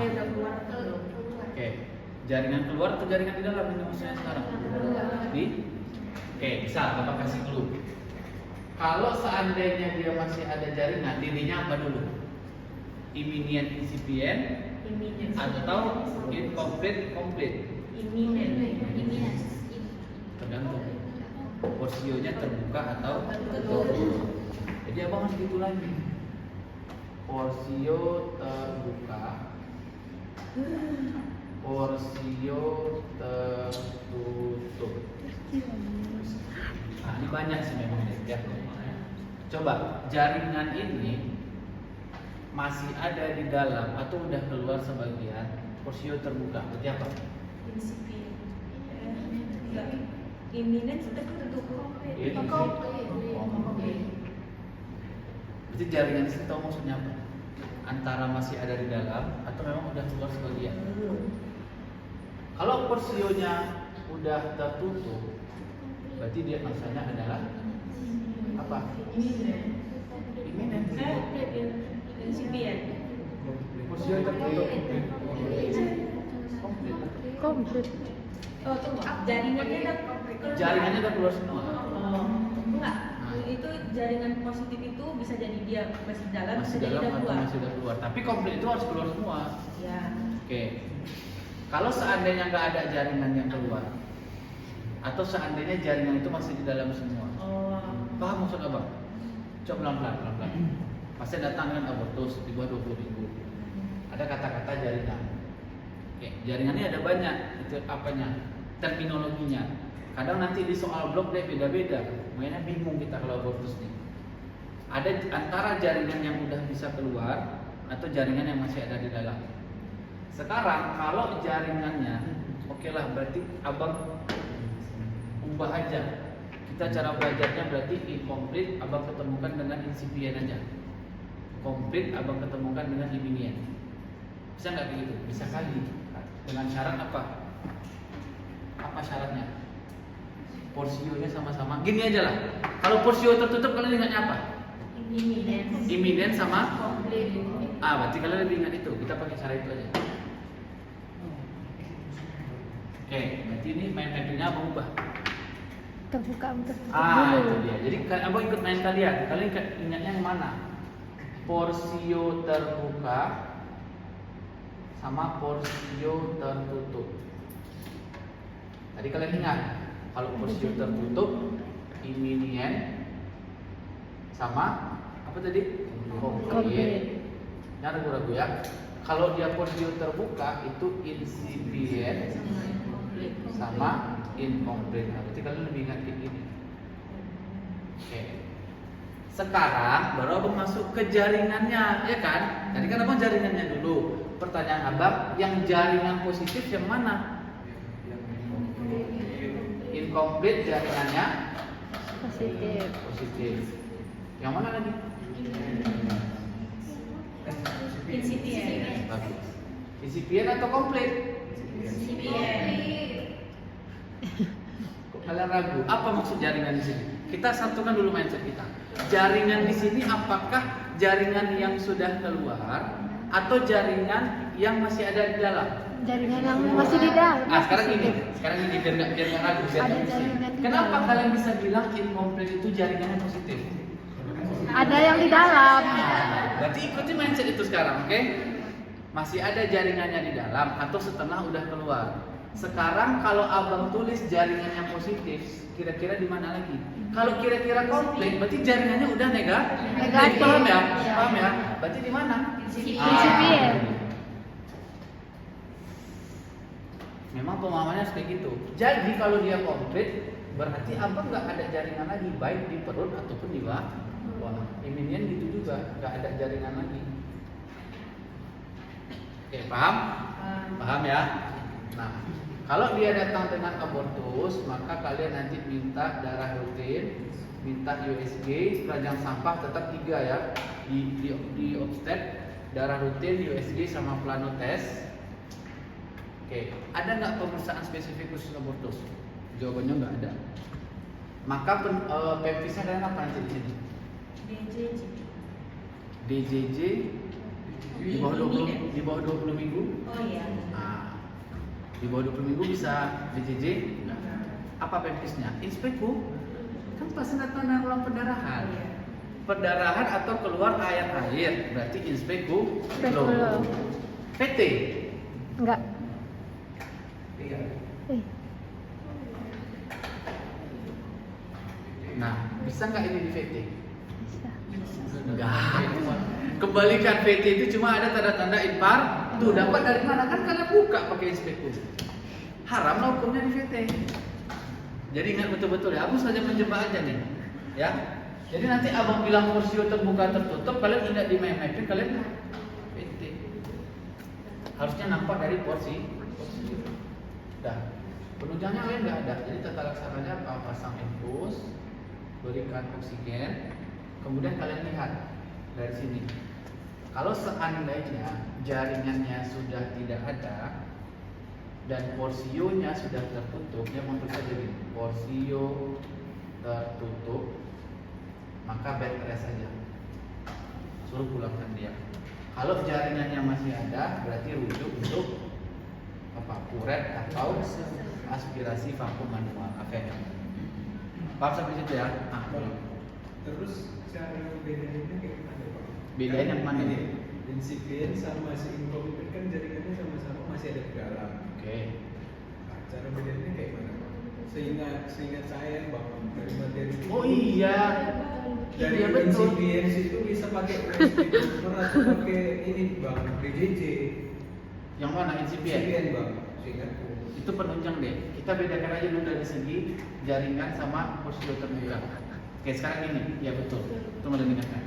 Udah keluar atau belum? Oke. Jaringan keluar atau jaringan di dalam ini maksudnya sekarang? Di? Oke, bisa Bapak kasih clue. Kalau seandainya dia masih ada jaringan, dirinya apa dulu? Imminent incipient atau incomplete complete? Imminent. Tergantung. Porsionya terbuka atau tertutup. Jadi abang harus gitu lagi. Porsio terbuka, porsio tertutup. Nah, ini banyak sih memang ya. Coba jaringan ini masih ada di dalam atau udah keluar sebagian, porsio terbuka. Berarti apa? Incipient. Imminent tapi tertutup. Berarti jaringan itu tahu maksudnya apa? Antara masih ada di dalam atau memang udah keluar sebagian. Kalau porsionya udah tertutup, berarti dia maksudnya adalah apa? Imminent. Incipient. Porsio tertutup. Komplit. Oh, tunggu. Jaringannya udah keluar. Jaringannya udah keluar semua. Oh, enggak. Itu jaringan positif itu bisa jadi dia masih dalam, Masih bisa jadi dalam udah atau keluar. masih udah keluar. Tapi komplit itu harus keluar semua. Ya. Oke. Kalau seandainya nggak ada jaringan yang keluar, atau seandainya jaringan itu masih di dalam semua, Oh. paham maksud abang? Coba pelan-pelan. Pasti datang dengan abortus di bawah 20 minggu. Ada kata-kata jaringan. Oke, jaringannya ada banyak. Itu apanya? Terminologinya. Kadang nanti di soal blog deh beda-beda. Makanya bingung kita kalau abortus nih. Ada antara jaringan yang udah bisa keluar atau jaringan yang masih ada di dalam. Sekarang kalau jaringannya, oke lah berarti abang ubah aja. Kita cara belajarnya berarti incomplete abang ketemukan dengan incipient aja. Complete abang ketemukan dengan imminent. Bisa nggak begitu? Bisa kali. Dengan syarat apa? Apa syaratnya? Porsionya sama-sama. Gini aja lah. Kalau porsio tertutup kalian ingatnya apa? Imminent sama? Berarti kalian lebih ingat itu. Kita pakai cara itu aja. Oke, berarti ini main metodenya abang ubah. Terbuka tertutup Itu dulu. dia. Jadi abang ikut main kalian. Kalian ingatnya yang mana? Porsio terbuka sama porsio tertutup. Tadi kalian ingat kalau porsio tertutup imminent sama apa tadi? Complete. Jangan ragu-ragu ya. Kalau dia porsio terbuka itu incipient sama incomplete. Nah, berarti kalian lebih ingat kayak gini. Oke. Sekarang baru abang masuk ke jaringannya, ya kan? Tadi kan abang jaringannya dulu. Pertanyaan abang, yang jaringan positif yang mana? Incomplete jaringannya Positif. positif. Yang mana lagi? Incipient. Bagus. Incipient atau komplit? Kok kalian ragu? Apa maksud jaringan di sini? Kita satukan dulu mindset kita. Jaringan di sini apakah jaringan yang sudah keluar atau jaringan yang masih ada di dalam? Jaringan yang masih di dalam. Sekarang ini biar nggak ragu. Biar Ada nggak pusing. jaringan di Kenapa dalam. kalian bisa bilang incomplete itu jaringannya positif? Ada yang di dalam. Berarti ikuti mindset itu sekarang, oke? Masih ada jaringannya di dalam atau setelah udah keluar. Sekarang kalau abang tulis jaringannya positif, kira-kira di mana lagi? Kalau kira-kira komplit, berarti jaringannya udah negatif. Paham ya? Paham ya? Berarti di mana? Incipient. Memang pemahamannya kayak gitu. Jadi kalau dia komplit, berarti abang nggak ada jaringan lagi, baik di perut ataupun di bawah. Imminent gitu juga, nggak ada jaringan lagi. Oke, paham? Paham ya? Nah, kalau dia datang dengan abortus, maka kalian nanti minta darah rutin, minta USG, keranjang sampah tetap 3 ya. Di obstet, darah rutin, USG sama plano tes. Oke, ada nggak pemeriksaan spesifik khusus abortus? Jawabannya nggak ada. Maka pemvisnya kalian apa nanti di sini? DJJ Di bawah 20 minggu. Oh iya. Nah, di bawah 20 minggu bisa BCJ. Apa pempisnya? Inspeku kan pasti tanda ulang pendarahan. Iya. Pendarahan atau keluar air, berarti inspeku Inspeku low. PT. Enggak. Iya. Eh, Nah, bisa nggak ini di VT? bisa. Enggak. Kembalikan VT itu cuma ada tanda-tanda impar. Tuh dapat dari mana? Kan kalian buka pakai inspeku. Haram lah hukumnya di VT. Jadi ingat betul-betul ya. Aku saja menjebak aja nih. Ya. Jadi nanti abang bilang porsio terbuka tertutup, kalian ingat di mapping kalian VT. Harusnya nampak dari porsio. Dah. Penunjangnya kalian nggak ada. Jadi tata laksananya apa? Pasang infus, berikan oksigen, kemudian kalian lihat dari sini. Kalau seandainya jaringannya sudah tidak ada dan porsionya sudah tertutup, dia menurut saya begini, porsio tertutup, maka bed rest saja. Suruh pulangkan dia. Kalau jaringannya masih ada, berarti rujuk untuk apa? Puret atau aspirasi vakum manual. Oke. Paham sampai situ ya? Nah, Terus cara bedanya kayak gimana Pak? Bedanya yang mana? Insipien sama si incomplete kan jaringannya sama-sama masih ada di dalam. Oke. Nah, cara bedanya kayak mana Pak? Seingat saya Bang, dari materi itu, Oh iya. dari Iya betul. insipiens itu bisa pakai USB atau pakai ini Bang, BJJ. Yang mana insipien? Insipien Bang, seingatku. Itu penunjang deh. Kita bedakan aja dulu dari segi jaringan sama porsio terbuka. Oke, sekarang ini, ya betul. Itu mulai diingatkan.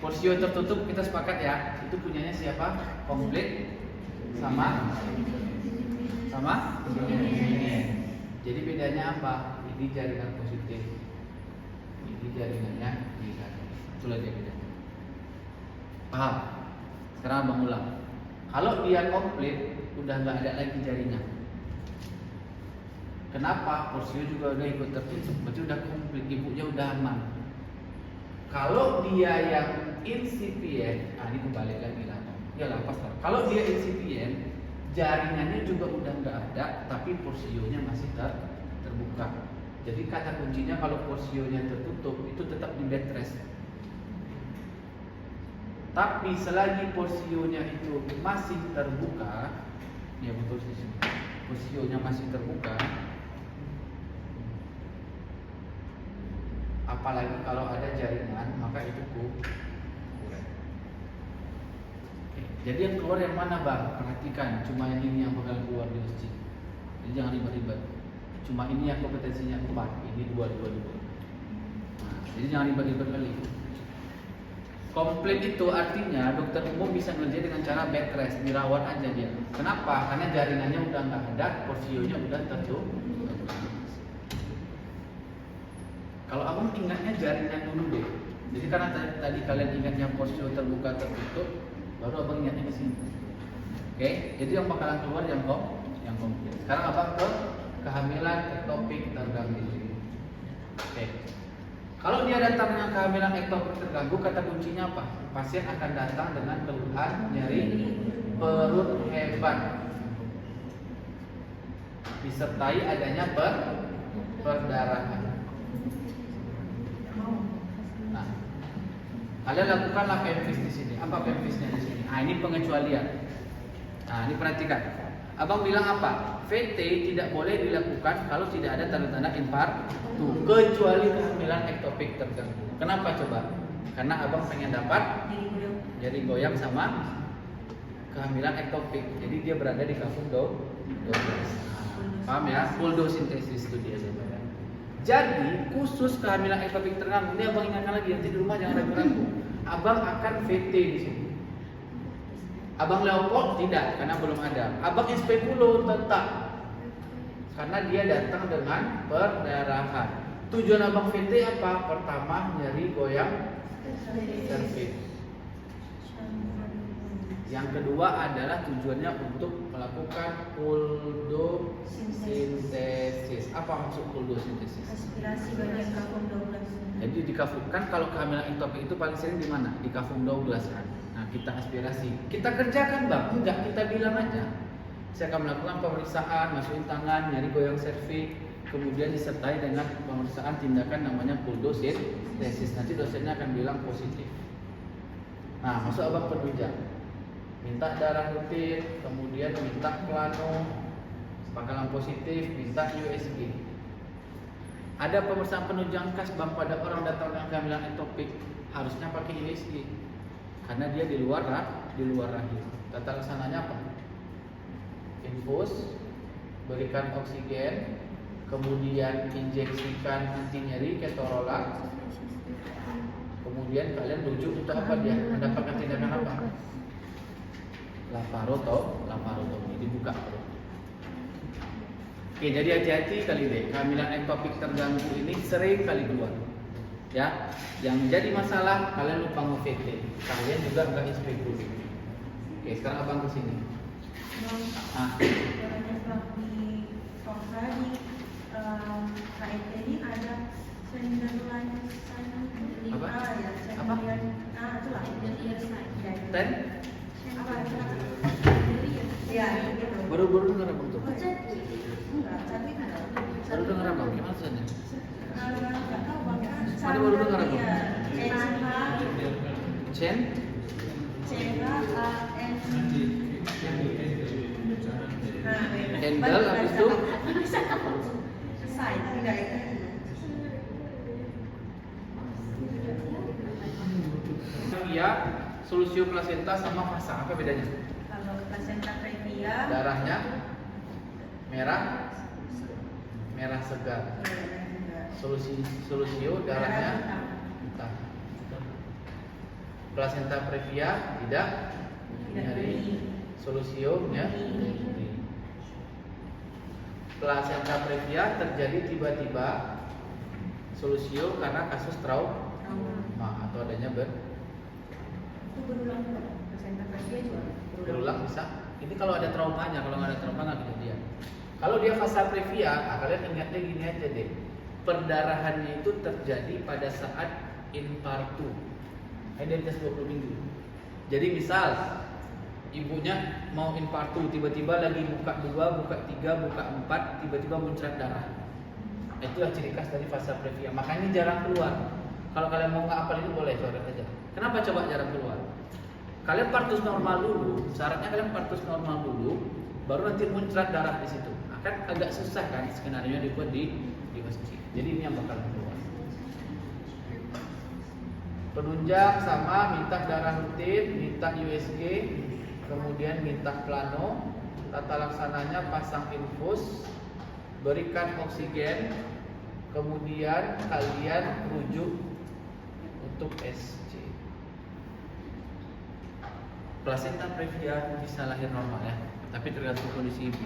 Porsio tertutup kita sepakat ya. Itu punyanya siapa? Komplit sama Jadi bedanya apa? Ini jaringan positif. Ini jaringannya negatif. Itulah dia bedanya. Paham? Sekarang abang ulang. Kalau dia komplit, udah nggak ada lagi jaringan. Kenapa? Porsio juga udah ikut tertutup, berarti udah komplit, ibunya udah aman. Kalau dia yang insipien, ini kembali lagi lah. Ya lah, pas. Kalau dia insipien, jaringannya juga udah nggak ada, tapi porsionya masih terbuka. Jadi kata kuncinya kalau porsionya tertutup, itu tetap di bed rest. Tapi selagi porsionya itu masih terbuka, ya betul sih, porsionya masih terbuka, apalagi kalau ada jaringan, maka itu kurang. Jadi yang keluar yang mana bang? Perhatikan, cuma yang ini yang bakal keluar di masjid. Jadi jangan ribet-ribet. Cuma ini yang kompetensinya 4, ini 2. Nah, jadi jangan ribet-ribet kali. Komplit itu artinya dokter umum bisa ngerjain dengan cara bed rest, dirawat aja dia. Kenapa? Karena jaringannya udah nggak ada, porsionya udah tertutup. Kalau abang ingatnya jaringan dulu deh. Jadi karena tadi kalian ingatnya porsio terbuka tertutup, baru abang ingatnya ke sini. Oke, jadi yang bakalan keluar yang komplit. Sekarang abang ke kehamilan ektopik terganggu. Oke. Kalau dia datang dengan kehamilan ektopik terganggu, kata kuncinya apa? Pasien akan datang dengan keluhan nyeri perut hebat, disertai adanya perdarahan. Nah, kalian lakukanlah pemvis di sini. Apa pemvisnya di sini? Nah, ini pengecualian. Nah, ini perhatikan. Abang bilang apa? VT tidak boleh dilakukan kalau tidak ada tanda-tanda infarksi, kecuali kehamilan ektopik terganggu. Kenapa coba? Karena abang pengen dapat jadi goyang sama kehamilan ektopik. Jadi dia berada di kafum 12. Paham ya? Full dose sintesis itu dia sebenarnya. Jadi khusus kehamilan ektopik terganggu, ini abang ingatkan lagi, nanti di rumah jangan ragu-ragu. Abang akan VT di sini. Abang Leopold tidak, karena belum ada. Abang Inspekulo tetap, karena dia datang dengan perdarahan. Tujuan abang VT apa? Pertama, nyeri goyang serviks. Yang Yang kedua adalah tujuannya untuk melakukan puldosintesis. Apa maksud puldosintesis? Aspirasi bagian kafum 12. Jadi di kafum kan kalau kehamilan ektopik itu paling sering di mana? Di kafum 12 kan. Nah, kita aspirasi. Kita kerjakan, Bang. Enggak, kita bilang aja. Saya akan melakukan pemeriksaan, masukin tangan, nyari goyang serviks, kemudian disertai dengan pemeriksaan tindakan namanya puldosintesis. Nanti dosennya akan bilang positif. Nah, masuk abang penunjang. Minta darah rutin, kemudian minta plano, pangkalan positif, minta USG. Ada pemeriksaan penunjang khas bang pada orang datang dengan kehamilan ektopik, harusnya pakai USG karena dia di luar rahim. Tata laksananya apa? Infus, berikan oksigen, kemudian injeksikan anti nyeri ketorolac, kemudian kalian rujuk untuk apa dia mendapatkan tindakan apa? Laparotomi, dibuka perut. Oke, jadi hati-hati kali deh, kehamilan ektopik terganggu ini sering kali keluar. Ya, yang menjadi masalah kalian lupa nge-VT, kalian juga nggak inspeksi. Oke, sekarang abang kesini. Caranya setelah di Prosa di KIT ini ada senderan Apa? ya, Apa? itulah Ten? apa ya gitu. Baru dengar abang tuh. Enggak, tapi enggak. Baru dengar abang, gimana tulisannya? Enggak tahu Bang. Mana baru dengar aku? Chen? Handle habis itu Selesai, tidak itu. Previa, solusio plasenta sama fasa, apa bedanya? Kalau placenta previa Darahnya merah segar. Solusio darahnya hitam. Placenta previa tidak nyeri. Solusio nyeri. Placenta previa terjadi tiba-tiba. Solusio karena kasus trauma atau adanya itu berulang placenta previa juga berulang bisa. Ini kalau ada traumanya, kalau nggak ada trauma nggak kejadian. Kalau dia fasa previa, kalian ingatnya gini aja deh. Perdarahannya itu terjadi pada saat infartu. Ini di atas 20 minggu. Jadi misal ibunya mau infartu, tiba-tiba lagi buka 2, buka 3, buka 4, tiba-tiba muncrat darah. Itulah ciri khas dari fasa previa. Makanya jarang keluar. Kalau kalian mau ngapal itu boleh, coret aja. Kenapa coba jarang keluar? Kalian partus normal dulu, syaratnya kalian partus normal dulu, baru nanti muncrat darah di situ. Akan agak susah kan skenario dibuat di masjid. Jadi ini yang bakal keluar. Penunjang sama minta darah rutin, minta USG, kemudian minta plano. Tata laksananya pasang infus, berikan oksigen, kemudian kalian rujuk untuk SC. Placenta previa bisa lahir normal ya, tapi tergantung kondisi ibu.